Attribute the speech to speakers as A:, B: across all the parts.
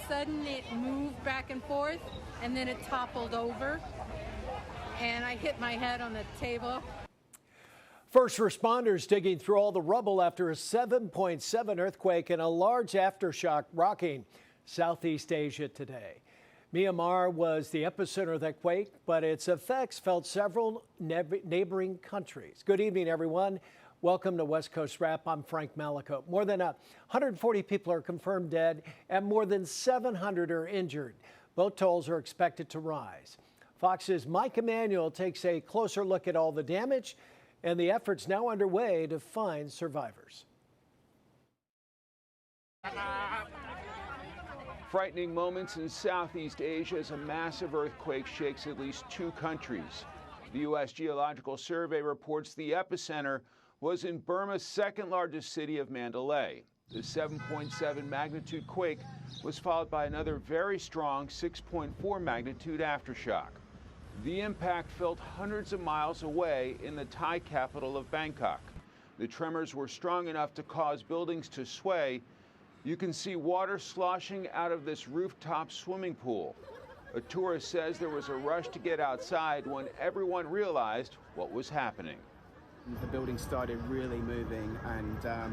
A: sudden it moved back and forth, and then it toppled over, and I hit my head on the table.
B: First responders digging through all the rubble after a 7.7 earthquake and a large aftershock rocking Southeast Asia today. Myanmar was the epicenter of that quake, but its effects felt several neighboring countries. Good evening, everyone. Welcome to West Coast Wrap. I'm Frank Malico. More than 140 people are confirmed dead and more than 700 are injured. Both tolls are expected to rise. Fox's Mike Emanuel takes a closer look at all the damage and the efforts now underway to find survivors.
C: Frightening moments in Southeast Asia as a massive earthquake shakes at least two countries. The U.S. Geological Survey reports the epicenter was in Burma's second largest city of Mandalay. The 7.7 magnitude quake was followed by another very strong 6.4 magnitude aftershock. The impact felt hundreds of miles away in the Thai capital of Bangkok. The tremors were strong enough to cause buildings to sway. You can see water sloshing out of this rooftop swimming pool. A tourist says there was a rush to get outside when everyone realized what was happening.
D: The building started really moving and a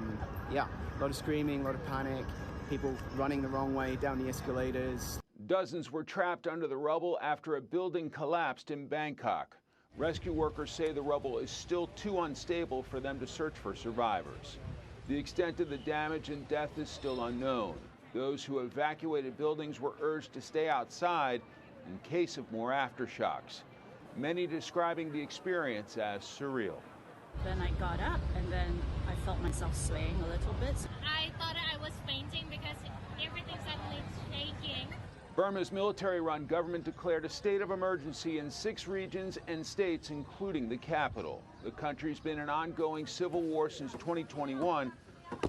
D: lot of screaming, a lot of panic, people running the wrong way down the escalators.
C: Dozens were trapped under the rubble after a building collapsed in Bangkok. Rescue workers say the rubble is still too unstable for them to search for survivors. The extent of the damage and death is still unknown. Those who evacuated buildings were urged to stay outside in case of more aftershocks. Many describing the experience as surreal.
E: Then I got up and then I felt myself swaying a little bit.
F: I thought I was fainting because everything suddenly shaking.
C: Burma's military-run government declared a state of emergency in 6 regions and states, including the capital. The country's been in ongoing civil war since 2021,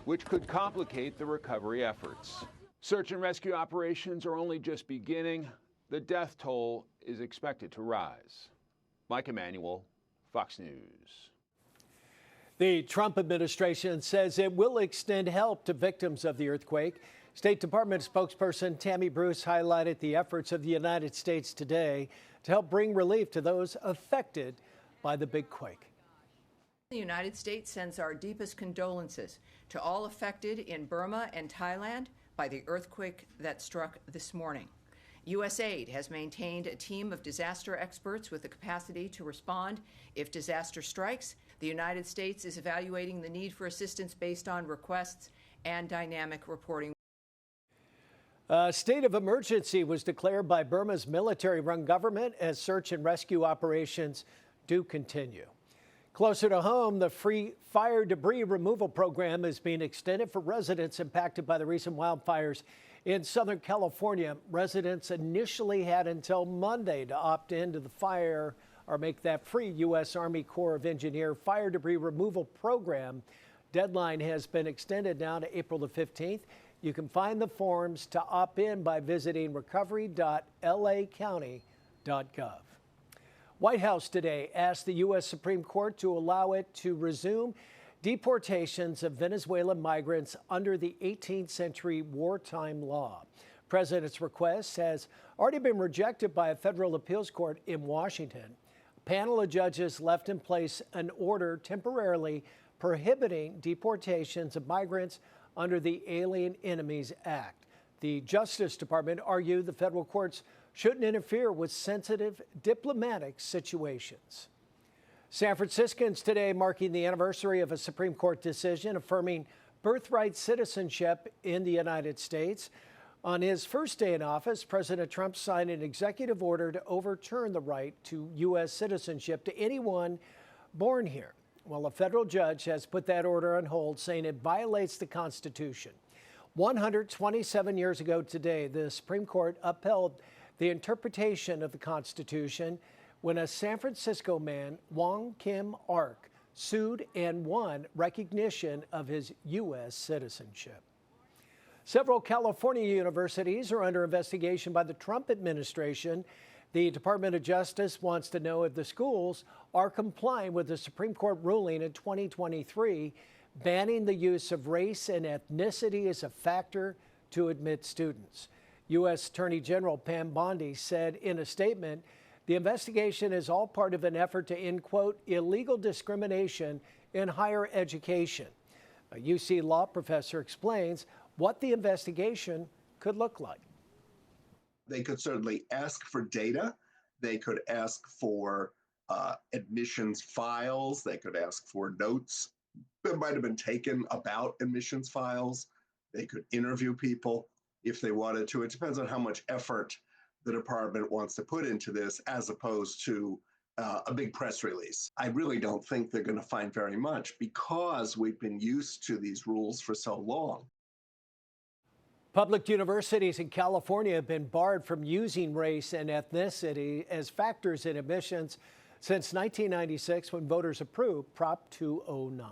C: which could complicate the recovery efforts. Search and rescue operations are only just beginning. The death toll is expected to rise. Mike Emanuel, Fox News.
B: The Trump administration says it will extend help to victims of the earthquake. State Department spokesperson Tammy Bruce highlighted the efforts of the United States today to help bring relief to those affected by the big quake.
G: The United States sends our deepest condolences to all affected in Burma and Thailand by the earthquake that struck this morning. USAID has maintained a team of disaster experts with the capacity to respond if disaster strikes. The United States is evaluating the need for assistance based on requests and dynamic reporting.
B: A state of emergency was declared by Burma's military-run government as search and rescue operations do continue. Closer to home, the free fire debris removal program is being extended for residents impacted by the recent wildfires in Southern California. Residents initially had until Monday to opt into the fire or make that free U.S. Army Corps of Engineer fire debris removal program. Deadline has been extended now to April the 15th. You can find the forms to opt in by visiting recovery.lacounty.gov. White House today asked the U.S. Supreme Court to allow it to resume deportations of Venezuelan migrants under the 18th century wartime law. President's request has already been rejected by a federal appeals court in Washington. A panel of judges left in place an order temporarily prohibiting deportations of migrants under the Alien Enemies Act. The Justice Department argued the federal courts shouldn't interfere with sensitive diplomatic situations. San Franciscans today marking the anniversary of a Supreme Court decision affirming birthright citizenship in the United States. On his first day in office, President Trump signed an executive order to overturn the right to U.S. citizenship to anyone born here. Well, a federal judge has put that order on hold, saying it violates the Constitution. 127 years ago today, the Supreme Court upheld the interpretation of the Constitution when a San Francisco man, Wong Kim Ark, sued and won recognition of his U.S. citizenship. Several California universities are under investigation by the Trump administration. The Department of Justice wants to know if the schools are complying with the Supreme Court ruling in 2023 banning the use of race and ethnicity as a factor to admit students. U.S. Attorney General Pam Bondi said in a statement, the investigation is all part of an effort to end, quote, illegal discrimination in higher education. A UC law professor explains what the investigation could look like.
H: They could certainly ask for data. They could ask for admissions files. They could ask for notes that might have been taken about admissions files. They could interview people if they wanted to. It depends on how much effort the department wants to put into this, as opposed to a big press release. I really don't think they're going to find very much because we've been used to these rules for so long.
B: Public universities in California have been barred from using race and ethnicity as factors in admissions since 1996, when voters approved Prop 209.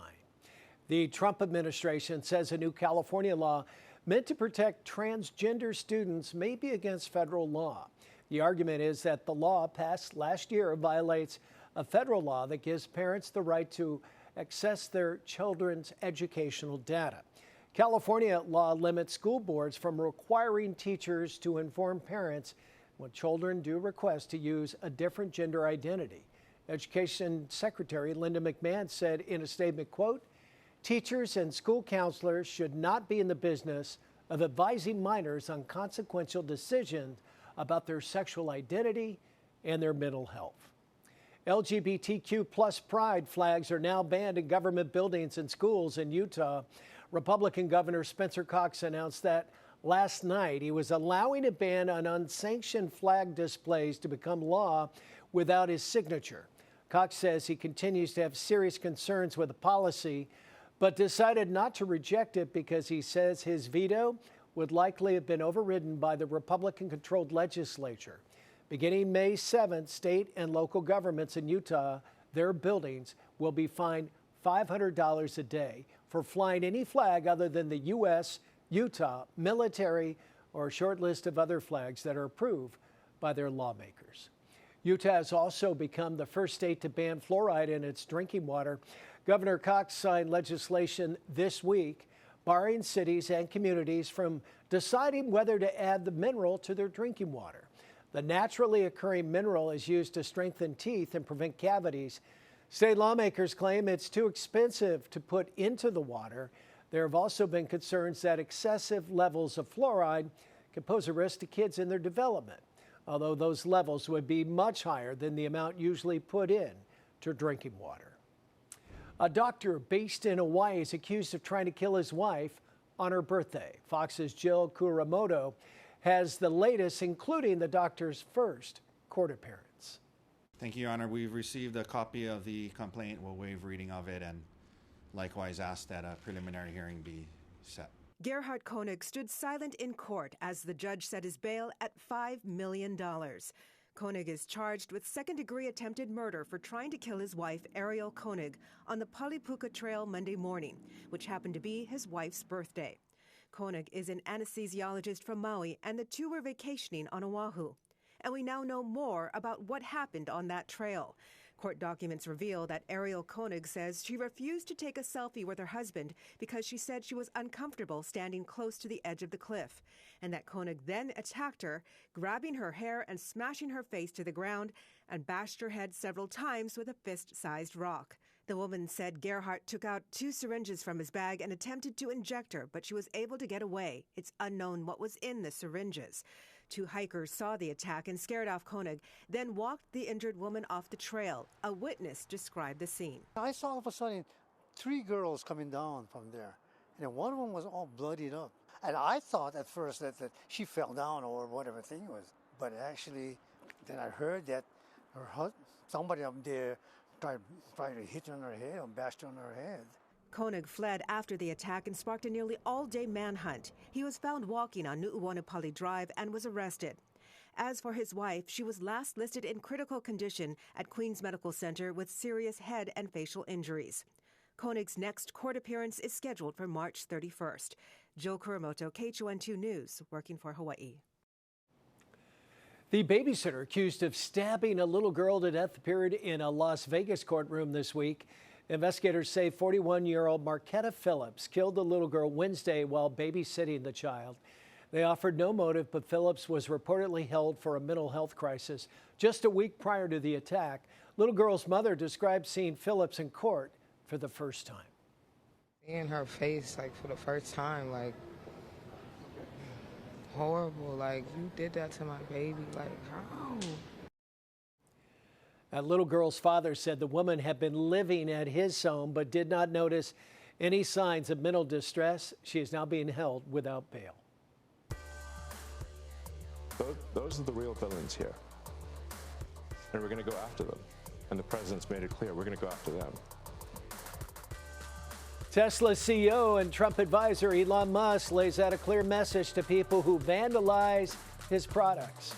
B: The Trump administration says a new California law meant to protect transgender students may be against federal law. The argument is that the law passed last year violates a federal law that gives parents the right to access their children's educational data. California law limits school boards from requiring teachers to inform parents when children do request to use a different gender identity. Education Secretary Linda McMahon said in a statement, quote, teachers and school counselors should not be in the business of advising minors on consequential decisions about their sexual identity and their mental health. LGBTQ plus pride flags are now banned in government buildings and schools in Utah. Republican Governor Spencer Cox announced that last night he was allowing a ban on unsanctioned flag displays to become law without his signature. Cox says he continues to have serious concerns with the policy, but decided not to reject it because he says his veto would likely have been overridden by the Republican-controlled legislature. Beginning May 7th, state and local governments in Utah, their buildings will be fined $500 a day for flying any flag other than the U.S., Utah, military, or a short list of other flags that are approved by their lawmakers. Utah has also become the first state to ban fluoride in its drinking water. Governor Cox signed legislation this week barring cities and communities from deciding whether to add the mineral to their drinking water. The naturally occurring mineral is used to strengthen teeth and prevent cavities. State lawmakers claim it's too expensive to put into the water. There have also been concerns that excessive levels of fluoride can pose a risk to kids in their development, although those levels would be much higher than the amount usually put in to drinking water. A doctor based in Hawaii is accused of trying to kill his wife on her birthday. Fox's Jill Kuramoto has the latest, including the doctor's first court appearance.
I: Thank you, Your Honor. We've received a copy of the complaint. We'll waive reading of it and likewise ask that a preliminary hearing be set.
J: Gerhard Koenig stood silent in court as the judge set his bail at $5 million. Koenig is charged with second-degree attempted murder for trying to kill his wife, Ariel Koenig, on the Palipuka Trail Monday morning, which happened to be his wife's birthday. Koenig is an anesthesiologist from Maui, and the two were vacationing on Oahu. And we now know more about what happened on that trail. Court documents reveal that Ariel Koenig says she refused to take a selfie with her husband because she said she was uncomfortable standing close to the edge of the cliff, and that Koenig then attacked her, grabbing her hair and smashing her face to the ground, and bashed her head several times with a fist-sized rock. The woman said Gerhardt took out 2 syringes from his bag and attempted to inject her, but she was able to get away. It's unknown what was in the syringes. 2 hikers saw the attack and scared off Koenig, then walked the injured woman off the trail. A witness described the scene.
K: I saw all of a sudden 3 girls coming down from there, and one of them was all bloodied up. And I thought at first that she fell down or whatever thing was. But actually, then I heard that somebody up there tried to hit her on her head or bashed her on her head.
J: Koenig fled after the attack and sparked a nearly all-day manhunt. He was found walking on Nu'uanupali Drive and was arrested. As for his wife, she was last listed in critical condition at Queens Medical Center with serious head and facial injuries. Koenig's next court appearance is scheduled for March 31st. Jill Kuramoto, KTVU News, working for Hawaii.
B: The babysitter accused of stabbing a little girl to death appeared in a Las Vegas courtroom this week. Investigators say 41-year-old Marquetta Phillips killed the little girl Wednesday while babysitting the child. They offered no motive, but Phillips was reportedly held for a mental health crisis just a week prior to the attack. Little girl's mother described seeing Phillips in court for the first time.
L: Seeing her face, like, for the first time, like, horrible. Like, you did that to my baby. Like, how?
B: That little girl's father said the woman had been living at his home but did not notice any signs of mental distress. She is now being held without bail.
M: Those are the real villains here. And we're going to go after them. And the president's made it clear we're going to go after them.
B: Tesla CEO and Trump advisor Elon Musk lays out a clear message to people who vandalize his products.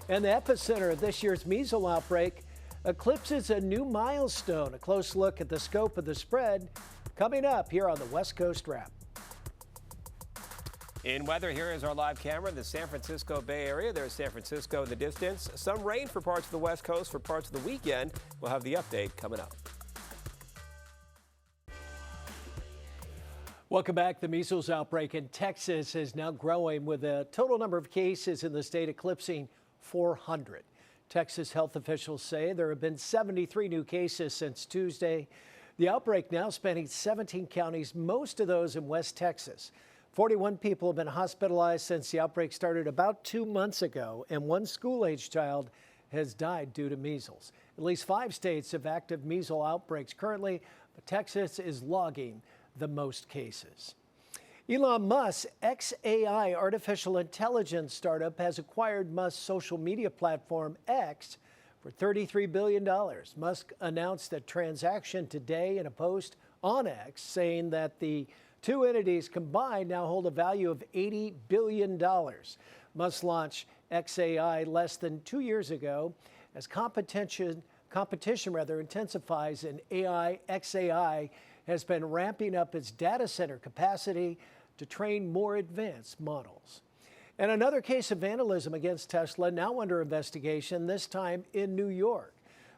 B: And the epicenter of this year's measles outbreak eclipses a new milestone. A close look at the scope of the spread coming up here on the West Coast Wrap.
N: In weather, here is our live camera in the San Francisco Bay Area. There's San Francisco in the distance. Some rain for parts of the West Coast for parts of the weekend. We'll have the update coming up.
B: Welcome back. The measles outbreak in Texas is now growing, with a total number of cases in the state eclipsing 400. Texas health officials say there have been 73 new cases since Tuesday. The outbreak now spanning 17 counties, most of those in West Texas. 41 people have been hospitalized since the outbreak started about 2 months ago, and one school-age child has died due to measles. At least 5 states have active measles outbreaks currently, but Texas is logging the most cases. Elon Musk's xAI artificial intelligence startup has acquired Musk's social media platform X for $33 billion. Musk announced that transaction today in a post on X, saying that the two entities combined now hold a value of $80 billion. Musk launched xAI less than 2 years ago. As competition intensifies in AI, xAI has been ramping up its data center capacity to train more advanced models. And another case of vandalism against Tesla now under investigation, this time in New York.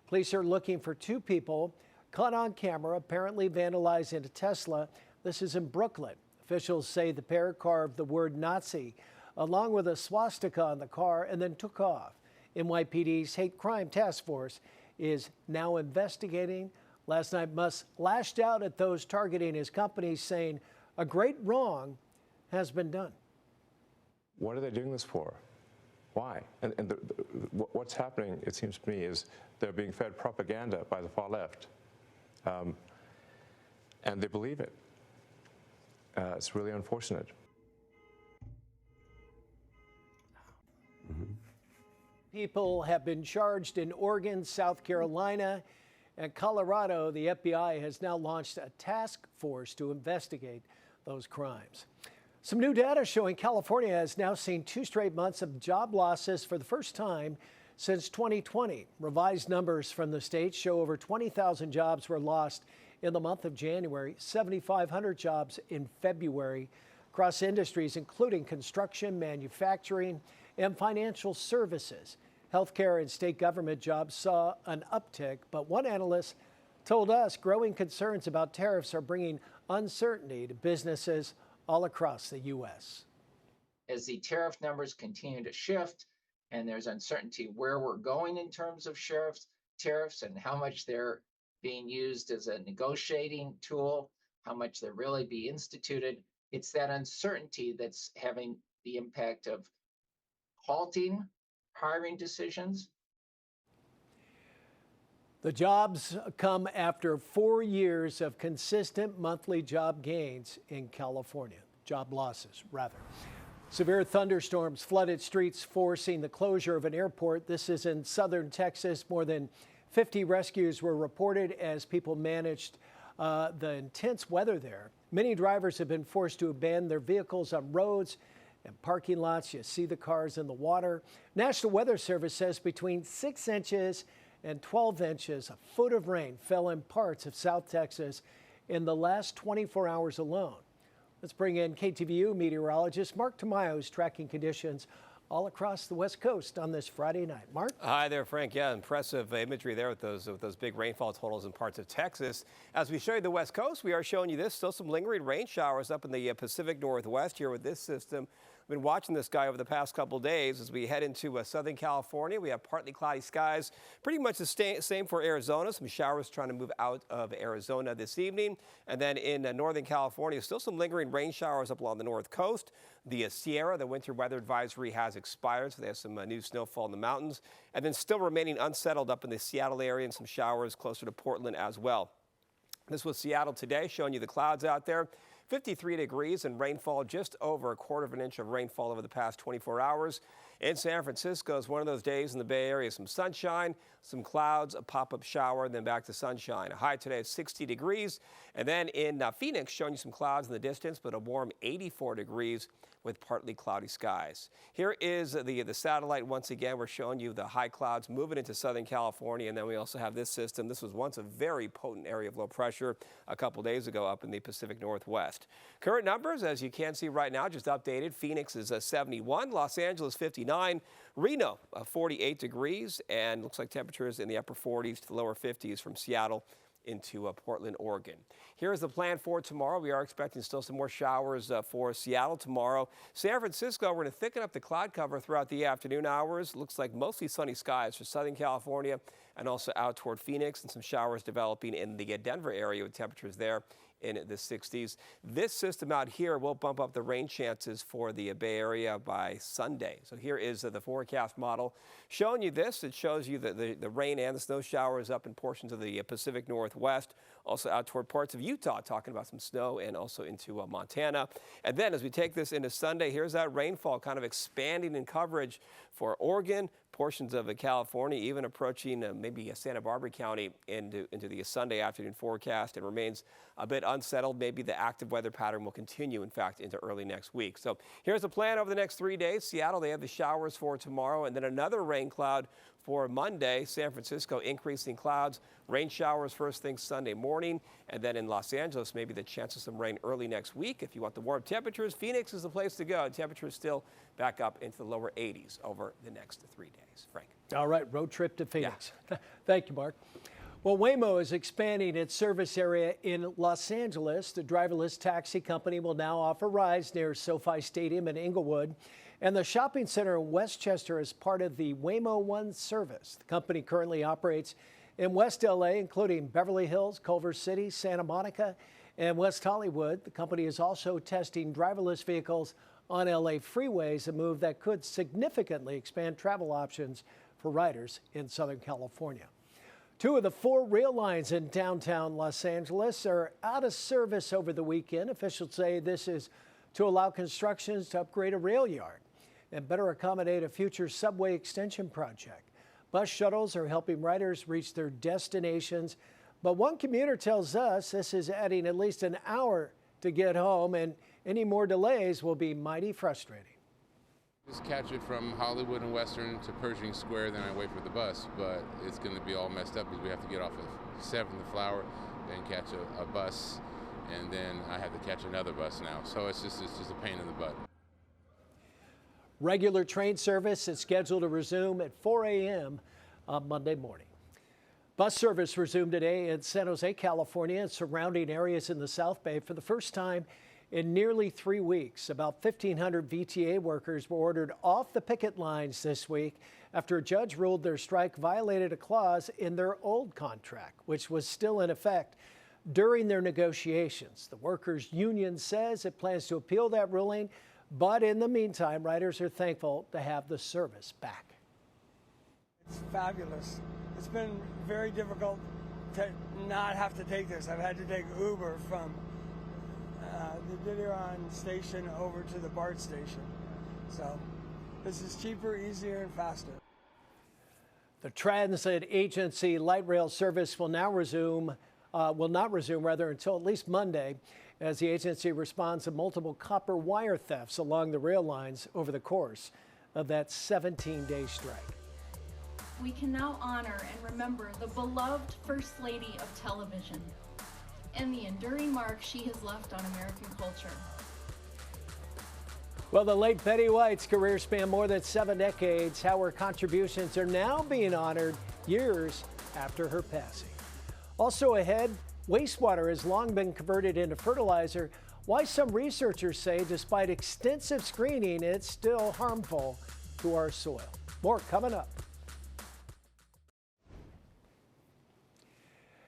B: Police are looking for 2 people caught on camera apparently vandalizing a Tesla. This is in Brooklyn. Officials say the pair carved the word Nazi along with a swastika on the car and then took off. NYPD's Hate Crime Task Force is now investigating. Last night, Musk lashed out at those targeting his company, saying a great wrong has been done.
M: What are they doing this for? Why? And what's happening, it seems to me, is they're being fed propaganda by the far left. And they believe it. It's really unfortunate.
B: People have been charged in Oregon, South Carolina, and Colorado. The FBI has now launched a task force to investigate those crimes. Some new data showing California has now seen 2 straight months of job losses for the first time since 2020. Revised numbers from the state show over 20,000 jobs were lost in the month of January, 7,500 jobs in February, across industries including construction, manufacturing, and financial services. Healthcare and state government jobs saw an uptick, but one analyst told us growing concerns about tariffs are bringing uncertainty to businesses all across the U.S.
O: As the tariff numbers continue to shift and there's uncertainty where we're going in terms of tariffs and how much they're being used as a negotiating tool, how much they'll really be instituted, it's that uncertainty that's having the impact of halting hiring decisions.
B: The jobs come after 4 years of consistent monthly job gains in California. Job losses, rather. Severe thunderstorms flooded streets, forcing the closure of an airport. This is in southern Texas. More than 50 rescues were reported as people managed the intense weather there. Many drivers have been forced to abandon their vehicles on roads and parking lots. You see the cars in the water. National Weather Service says between 6 inches and 12 inches, a foot of rain fell in parts of South Texas in the last 24 hours alone. Let's bring in KTVU meteorologist Mark Tamayo, who's tracking conditions all across the West Coast on this Friday night. Mark?
N: Hi there, Frank. Yeah, impressive imagery there with those big rainfall totals in parts of Texas. As we show you the West Coast, we are showing you this. Still some lingering rain showers up in the Pacific Northwest here with this system We've been watching this guy over the past couple days as we head into Southern California. We have partly cloudy skies, pretty much the same for Arizona. Some showers trying to move out of Arizona this evening. And then in Northern California, still some lingering rain showers up along the north coast. The Sierra, the winter weather advisory has expired, so they have some new snowfall in the mountains. And then still remaining unsettled up in the Seattle area and some showers closer to Portland as well. This was Seattle today, showing you the clouds out there. 53 degrees and rainfall, just over 1/4 of an inch of rainfall over the past 24 hours. In San Francisco, it's one of those days in the Bay Area, some sunshine, some clouds, a pop-up shower, and then back to sunshine. A high today is 60 degrees. And then in Phoenix, showing you some clouds in the distance, but a warm 84 degrees with partly cloudy skies. Here is the satellite once again. We're showing you the high clouds moving into Southern California, and then we also have this system. This was once a very potent area of low pressure a couple days ago up in the Pacific Northwest. Current numbers, as you can see right now, just updated. Phoenix is 71, Los Angeles 59, Reno 48 degrees, and looks like temperatures in the upper 40s to the lower 50s from Seattle into Portland, Oregon. Here's the plan for tomorrow. We are expecting still some more showers for Seattle tomorrow. San Francisco, we're going to thicken up the cloud cover throughout the afternoon hours. Looks like mostly sunny skies for Southern California and also out toward Phoenix, and some showers developing in the Denver area with temperatures there in the 60s. This system out here will bump up the rain chances for the Bay Area by Sunday. So here is the forecast model showing you this. It shows you the rain and the snow showers up in portions of the Pacific Northwest, also out toward parts of Utah, talking about some snow, and also into Montana. And then as we take this into Sunday, here's that rainfall kind of expanding in coverage for Oregon, portions of California, even approaching maybe Santa Barbara County into the Sunday afternoon forecast. It remains a bit unsettled. Maybe the active weather pattern will continue, in fact, into early next week. So here's the plan over the next 3 days. Seattle, they have the showers for tomorrow, and then another rain cloud for Monday. San Francisco, increasing clouds, rain showers first thing Sunday morning, and then in Los Angeles, maybe the chance of some rain early next week. If you want the warm temperatures, Phoenix is the place to go. Temperatures still back up into the lower 80s over the next 3 days. Frank.
B: All right, road trip to Phoenix. Yeah. Thank you, Mark. Well, Waymo is expanding its service area in Los Angeles. The driverless taxi company will now offer rides near SoFi Stadium in Inglewood, and the shopping center in Westchester is part of the Waymo One service. The company currently operates in West LA, including Beverly Hills, Culver City, Santa Monica, and West Hollywood. The company is also testing driverless vehicles on LA freeways, a move that could significantly expand travel options for riders in Southern California. 2 of the 4 rail lines in downtown Los Angeles are out of service over the weekend. Officials say this is to allow constructions to upgrade a rail yard and better accommodate a future subway extension project. Bus shuttles are helping riders reach their destinations, but one commuter tells us this is adding at least an hour to get home, and any more delays will be mighty frustrating.
P: Just catch it from Hollywood and Western to Pershing Square, then I wait for the bus, but it's going to be all messed up because we have to get off of 7th and Flower, then catch a bus, and then I have to catch another bus now. So it's just a pain in the butt.
B: Regular train service is scheduled to resume at 4 a.m. on Monday morning. Bus service resumed today in San Jose, California, and surrounding areas in the South Bay for the first time in nearly 3 weeks. About 1,500 VTA workers were ordered off the picket lines this week after a judge ruled their strike violated a clause in their old contract, which was still in effect during their negotiations. The workers' union says it plans to appeal that ruling, but in the meantime, riders are thankful to have the service back.
Q: It's fabulous. It's been very difficult to not have to take this. I've had to take Uber from the Didiron station over to the BART station. So this is cheaper, easier, and faster.
B: The transit agency light rail service will not resume until at least Monday, as the agency responds to multiple copper wire thefts along the rail lines over the course of that 17-day strike.
R: We can now honor and remember the beloved First Lady of television and the enduring mark she has left on American culture.
B: Well, the late Betty White's career spanned more than 7 decades. How her contributions are now being honored years after her passing. Also ahead, wastewater has long been converted into fertilizer, Why some researchers say despite extensive screening, it's still harmful to our soil. More coming up.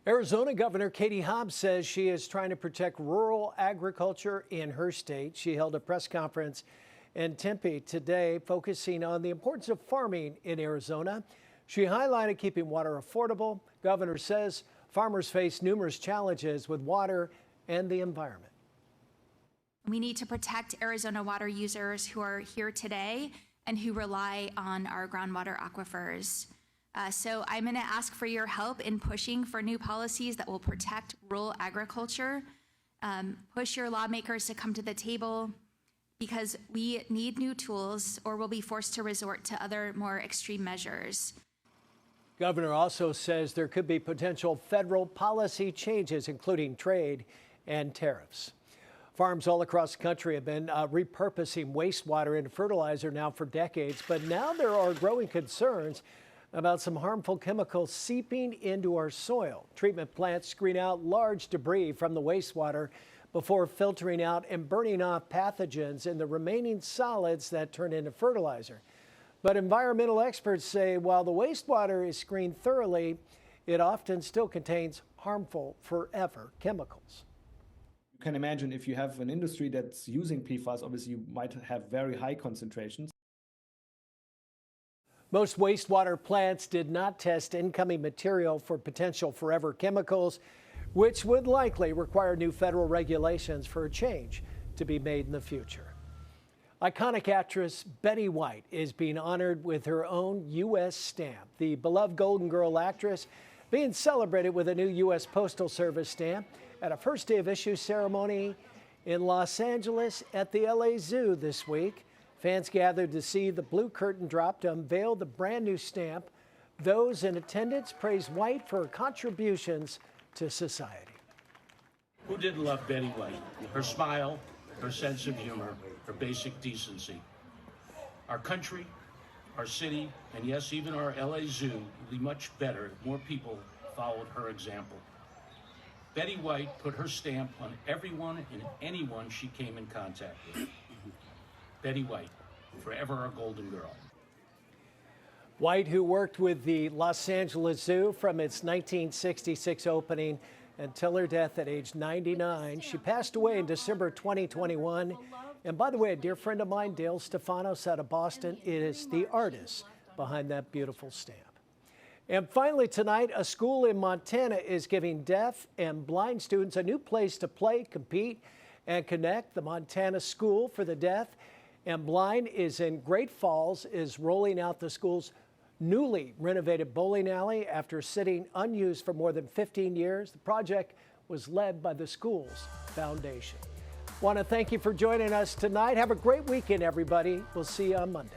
B: Arizona Governor Katie Hobbs says she is trying to protect rural agriculture in her state. She held a press conference in Tempe today focusing on the importance of farming in Arizona. She highlighted keeping water affordable. Governor says farmers face numerous challenges with water and the environment.
S: We need to protect Arizona water users who are here today and who rely on our groundwater aquifers. So I'm going to ask for your help in pushing for new policies that will protect rural agriculture. Push your lawmakers to come to the table because we need new tools or we'll be forced to resort to other more extreme measures.
B: Governor also says there could be potential federal policy changes, including trade and tariffs. Farms all across the country have been repurposing wastewater into fertilizer now for decades, but now there are growing concerns about some harmful chemicals seeping into our soil. Treatment plants screen out large debris from the wastewater before filtering out and burning off pathogens in the remaining solids that turn into fertilizer. But environmental experts say while the wastewater is screened thoroughly, it often still contains harmful forever chemicals.
T: You can imagine if you have an industry that's using PFAS, obviously you might have very high concentrations.
B: Most wastewater plants did not test incoming material for potential forever chemicals, which would likely require new federal regulations for a change to be made in the future. Iconic actress Betty White is being honored with her own U.S. stamp. The beloved Golden Girl actress being celebrated with a new U.S. Postal Service stamp at a first day of issue ceremony in Los Angeles at the LA Zoo this week. Fans gathered to see the blue curtain drop to unveil the brand new stamp. Those in attendance praised White for her contributions to society.
U: Who didn't love Betty White? Her smile, her sense of humor, her basic decency. Our country, our city, and yes, even our LA Zoo would be much better if more people followed her example. Betty White put her stamp on everyone and anyone she came in contact with. Betty White, forever our Golden Girl.
B: White, who worked with the Los Angeles Zoo from its 1966 opening until her death at age 99. She passed away in December 2021. And by the way, a dear friend of mine, Dale Stefanos out of Boston, is the artist behind that beautiful stamp. And finally tonight, a school in Montana is giving deaf and blind students a new place to play, compete, and connect. The Montana School for the Deaf and Blind is in Great Falls, is rolling out the school's newly renovated bowling alley after sitting unused for more than 15 years. The project was led by the school's foundation. Want to thank you for joining us tonight. Have a great weekend, everybody. We'll see you on Monday.